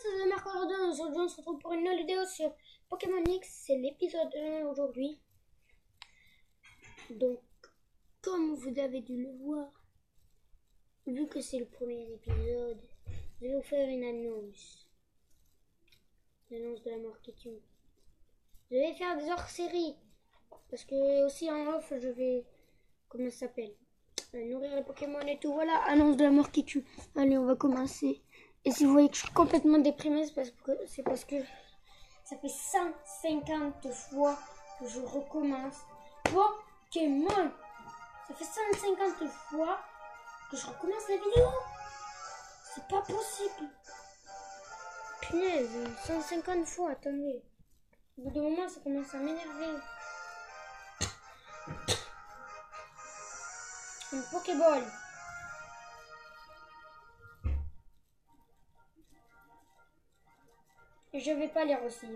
C'est le mercredi, aujourd'hui on se retrouve pour une nouvelle vidéo sur Pokémon X, c'est l'épisode 1 aujourd'hui. Donc, comme vous avez dû le voir, vu que c'est le premier épisode, je vais vous faire une annonce. L'annonce de la marketing. Je vais faire des hors-séries, parce que aussi en off, je vais, comment ça s'appelle, nourrir les Pokémon et tout. Voilà, annonce de la mort qui tue. Allez, on va commencer. Et si vous voyez que je suis complètement déprimée, c'est parce que ça fait 150 fois que je recommence Pokémon. Ça fait 150 fois que je recommence la vidéo. C'est pas possible. Punaise, 150 fois, attendez. Au bout d'un moment, ça commence à m'énerver. Une Pokéball. Et je vais pas lire aussi.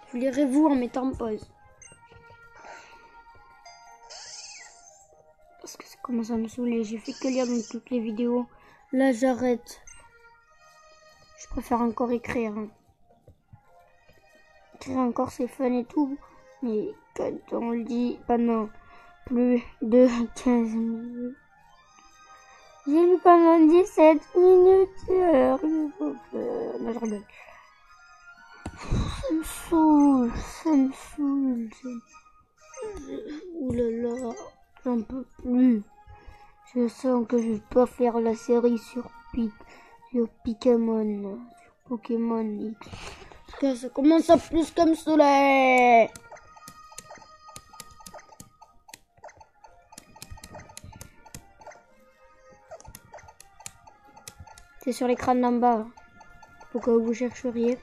Vous lirez-vous en mettant en pause. Parce que ça commence à me saouler. J'ai fait que lire dans toutes les vidéos. Là, j'arrête. Je préfère encore écrire. Écrire encore, c'est fun et tout. Mais quand on le dit pendant plus de 15 minutes. J'ai lu pendant 17 minutes. Alors, non, je rigole. Ça me saoule, ça me saoule. Ouh là là, j'en peux plus. Je sens que je vais pas faire la série sur Pokémon, sur Pokémon X. Parce que ça commence à plus comme cela. C'est sur l'écran d'en bas, pour que vous chercheriez.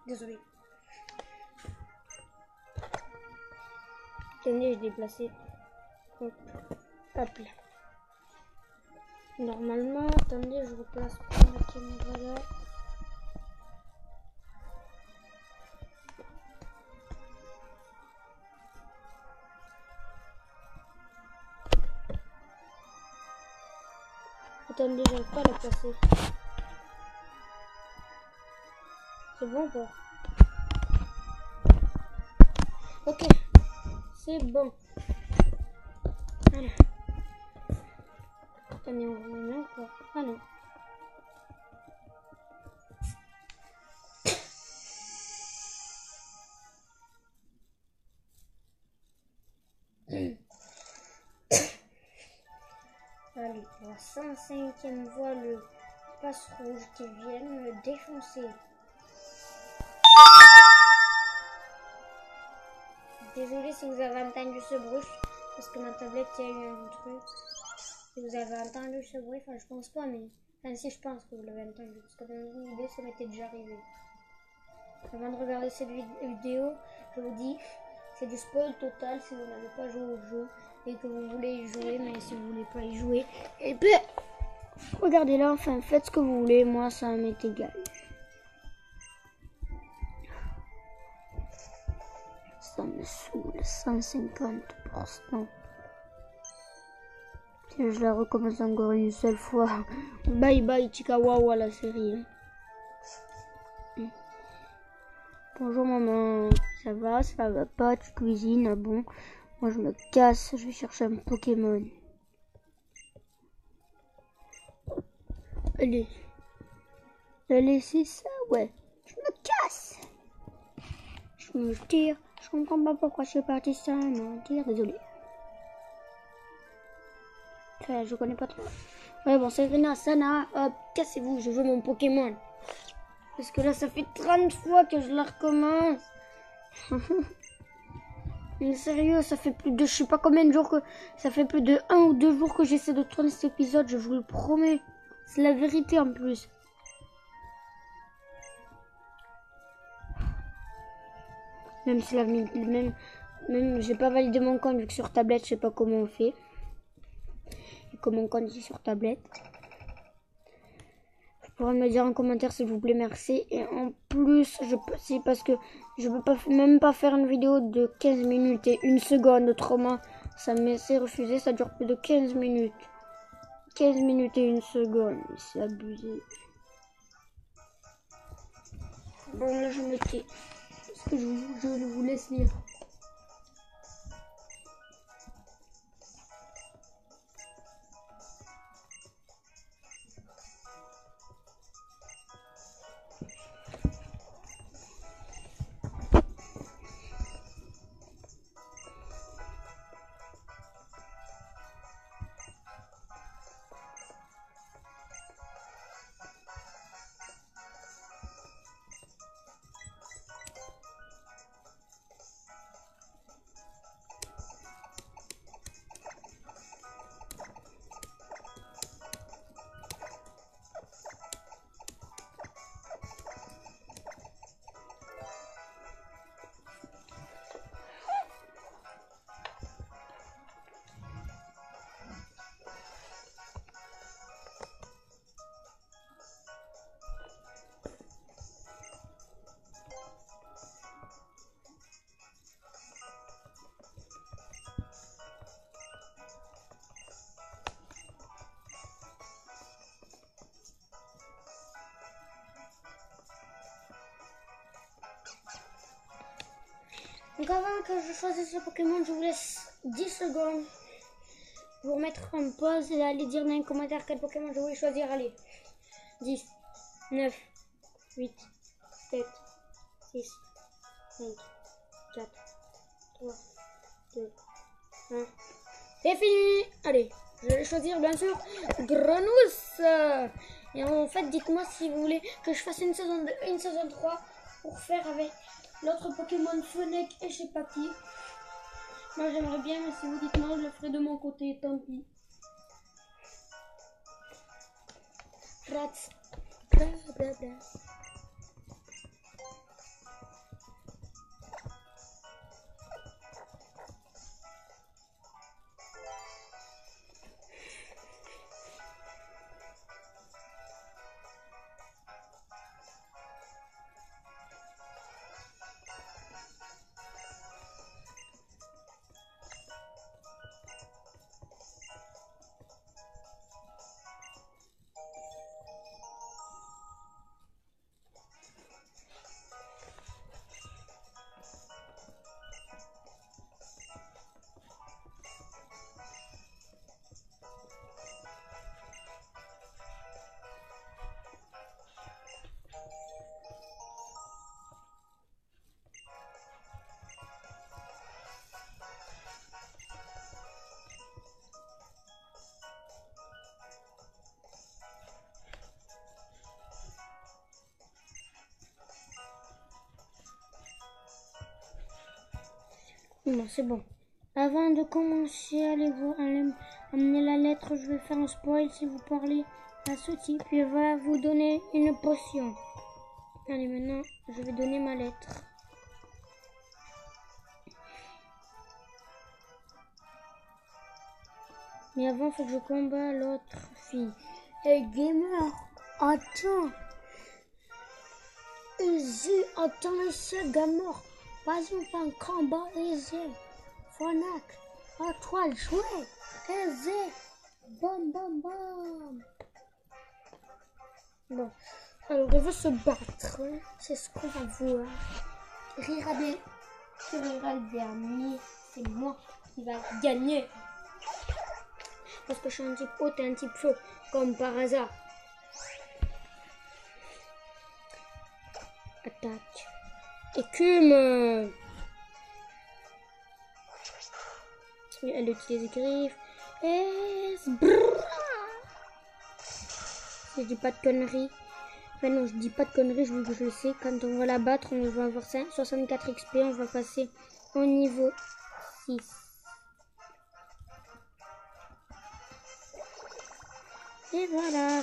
Désolé. Attendez, je déplacer. Hop là. Normalement, attendez, je replace la caméra là. Attendez, j'arrive pas à la placer. C'est bon ou pas? Ok, c'est bon. Voilà. Attendez, on remet encore. Ah non. Allez, pour la 105e fois, le passe rouge qui vient me défoncer. Désolée si vous avez entendu ce bruit, parce que ma tablette, il y a eu un truc. Si vous avez entendu ce bruit, enfin je pense pas, mais... Enfin si, je pense que vous l'avez entendu, parce que dans une vidéo, ça m'était déjà arrivé. Avant de regarder cette vidéo, je vous dis, c'est du spoil total si vous n'avez pas joué au jeu et que vous voulez y jouer, mais si vous voulez pas y jouer, et puis regardez-la, enfin faites ce que vous voulez, moi ça m'est égal. Ça me saoule, 150%. Tiens, je la recommence encore une seule fois. Bye bye Chikawawa la série. Bonjour maman, ça va pas, tu cuisines, ah bon. Moi je me casse, je vais chercher un Pokémon. Allez, c'est ça, ouais. Je me casse. Je me tire, je comprends pas pourquoi je suis partie sans mentir, désolé. Enfin, je connais pas trop. Ouais bon, Sabrina, Sana, hop, cassez-vous, je veux mon Pokémon. Parce que là, ça fait 30 fois que je la recommence. Mais sérieux, ça fait plus de... Je sais pas combien de jours que... Ça fait plus de 1 ou 2 jours que j'essaie de tourner cet épisode, je vous le promets. C'est la vérité en plus. Même si la... Même j'ai pas validé mon compte, vu que sur tablette, je sais pas comment on fait. Et comment mon compte est sur tablette. pourrez me dire en commentaire s'il vous plaît, merci. Et en plus, c'est parce que je peux pas, même pas faire une vidéo de 15 minutes et 1 seconde, autrement ça c'est refusé, ça dure plus de 15 minutes. 15 minutes et 1 seconde, c'est abusé. Bon là je me tais, parce que je vous laisse lire. Donc avant que je choisisse le Pokémon, je vous laisse 10 secondes pour mettre en pause et aller dire dans les commentaires quel Pokémon je voulais choisir. Allez, 10, 9, 8, 7, 6, 5, 4, 3, 2, 1. C'est fini. Allez, je vais choisir bien sûr Grenousse. Et en fait, dites-moi si vous voulez que je fasse une saison 2, une saison 3 pour faire avec l'autre Pokémon Fennec et je sais pas qui. Moi j'aimerais bien, mais si vous dites non, je le ferai de mon côté, tant pis. Rats. Blablabla. Bon, c'est bon. Avant de commencer, allez-vous amener la lettre. Je vais faire un spoil si vous parlez à ce type. Il va vous donner une potion. Allez, maintenant, je vais donner ma lettre. Mais avant, il faut que je combat l'autre fille. Hey, gamer, attends. Easy, attends, laissez, gamer. Vas-y, on fait un combat, Easy. Fennec, à toi le jouer. Easy. Bam, bam, bam. Bon, alors on va se battre. C'est ce qu'on va voir. Rira bien. Qui rira le dernier. C'est moi qui va gagner. Parce que je suis un type haut et un type chaud, comme par hasard. Attaque. Écume. Oui, elle utilise les griffes. Et... Je dis pas de conneries. Enfin non, je dis pas de conneries, je le sais. Quand on va la battre, on va avoir 64 XP. On va passer au niveau 6. Et voilà,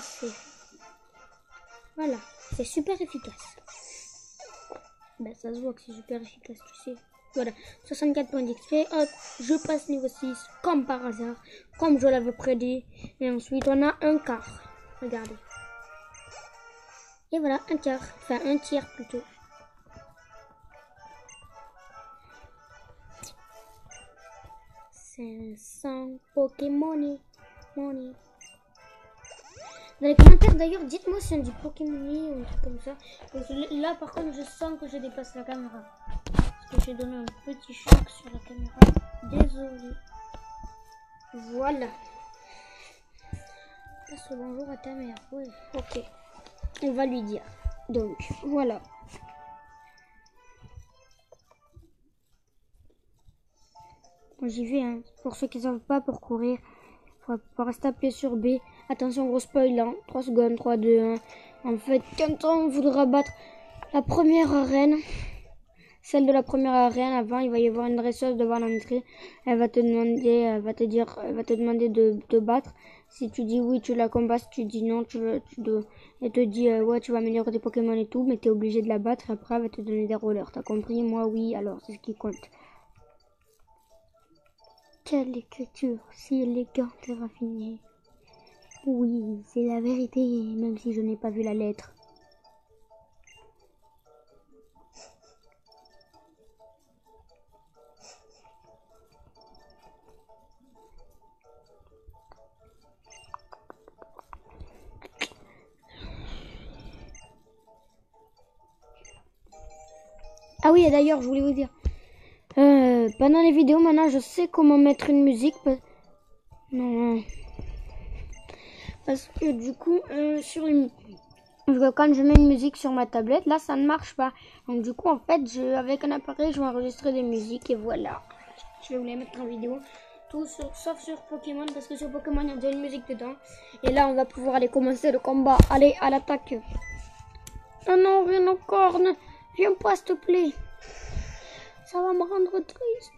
c'est super efficace. Ben, ça se voit que c'est super efficace, tu sais. Voilà, 64 points d'XP. Hop, je passe niveau 6, comme par hasard, comme je l'avais prédit. Et ensuite, on a un quart. Regardez. Et voilà, un quart. Enfin, un tiers plutôt. C'est 500 Pokémon. Money. Dans les commentaires d'ailleurs, dites-moi si on dit Pokémon ou un truc comme ça. Parce que là par contre, je sens que je dépasse la caméra. Parce que j'ai donné un petit choc sur la caméra. Désolé. Voilà. Passe le bonjour à ta mère. Oui, ok. On va lui dire. Donc, voilà. J'y vais, hein. Pour ceux qui ne savent pas, pour courir, il faut rester appuyé sur B. Attention, gros spoil, hein. 3 secondes, 3, 2, 1. En fait, quand on voudra battre la première arène, celle de la première arène, avant, il va y avoir une dresseuse devant l'entrée. Elle va te demander de te battre. Si tu dis oui, tu la combats. Si tu dis non, elle te dit ouais, tu vas améliorer tes Pokémon et tout, mais tu es obligé de la battre. Et après, elle va te donner des rollers. T'as compris? Moi, oui, alors c'est ce qui compte. Quelle écriture si élégante et raffinée. Oui, c'est la vérité, même si je n'ai pas vu la lettre. Ah oui, et d'ailleurs, je voulais vous dire, pendant les vidéos, maintenant, je sais comment mettre une musique. Non. Parce que du coup, quand je mets une musique sur ma tablette, là, ça ne marche pas. Donc du coup, en fait, avec un appareil, je vais enregistrer des musiques et voilà. Je vais vous les mettre en vidéo. Tout sauf sur Pokémon, parce que sur Pokémon, il y a déjà une musique dedans. Et là, on va pouvoir aller commencer le combat. Allez, à l'attaque. Oh non, Rhinocorne, viens pas, s'il te plaît. Ça va me rendre triste.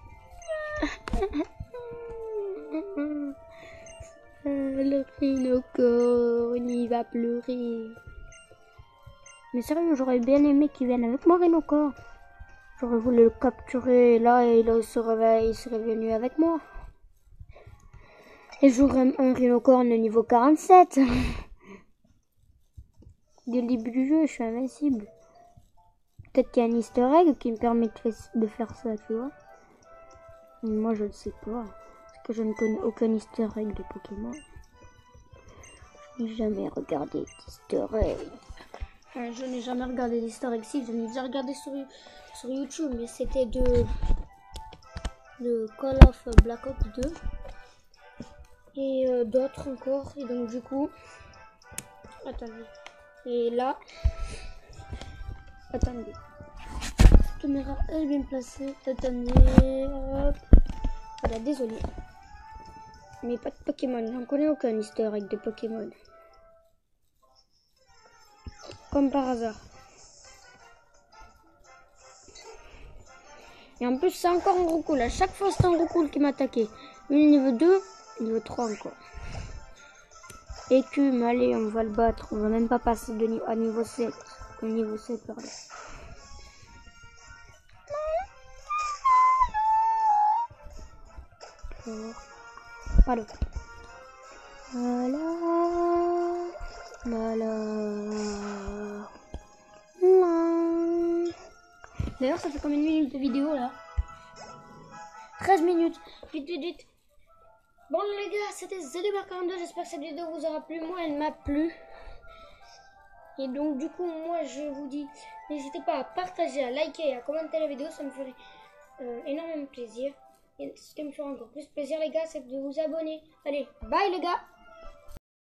Le Rhinocorne, il va pleurer. Mais sérieux, j'aurais bien aimé qu'il vienne avec moi, Rhinocorne. J'aurais voulu le capturer là et il serait venu avec moi. Et j'aurais un Rhinocorne niveau 47. Dès le début du jeu, je suis invincible. Peut-être qu'il y a un easter egg qui me permet de faire ça, tu vois. Mais moi, je ne sais pas. Parce que je ne connais aucun easter egg de Pokémon. Je n'ai jamais regardé d'easter egg. Enfin, je n'ai jamais regardé d'easter egg. Si, je l'ai déjà regardé sur YouTube, mais c'était de Call of Black Ops 2. Et d'autres encore. Et donc, du coup... Attendez. Et là... Attendez. La caméra est bien placée. Attendez. Hop. Voilà, désolé. Mais pas de Pokémon. J'en connais aucun easter egg de Pokémon. Comme par hasard. Et en plus, c'est encore un gros cool. À chaque fois, c'est un gros cool qui m'attaquait. Lui, niveau 2, niveau 3 encore. Écume, allez, on va le battre. On va même pas passer à niveau 7. Au niveau 7, pardon. Pardon. Voilà. D'ailleurs, ça fait combien de minutes de vidéo là? 13 minutes. Vite, vite, vite. Bon les gars, c'était ZDBR42. J'espère que cette vidéo vous aura plu. Moi, elle m'a plu. Et donc, du coup, moi, je vous dis, n'hésitez pas à partager, à liker et à commenter la vidéo. Ça me ferait énormément plaisir. Et ce qui me fera encore plus plaisir, les gars, c'est de vous abonner. Allez, bye les gars!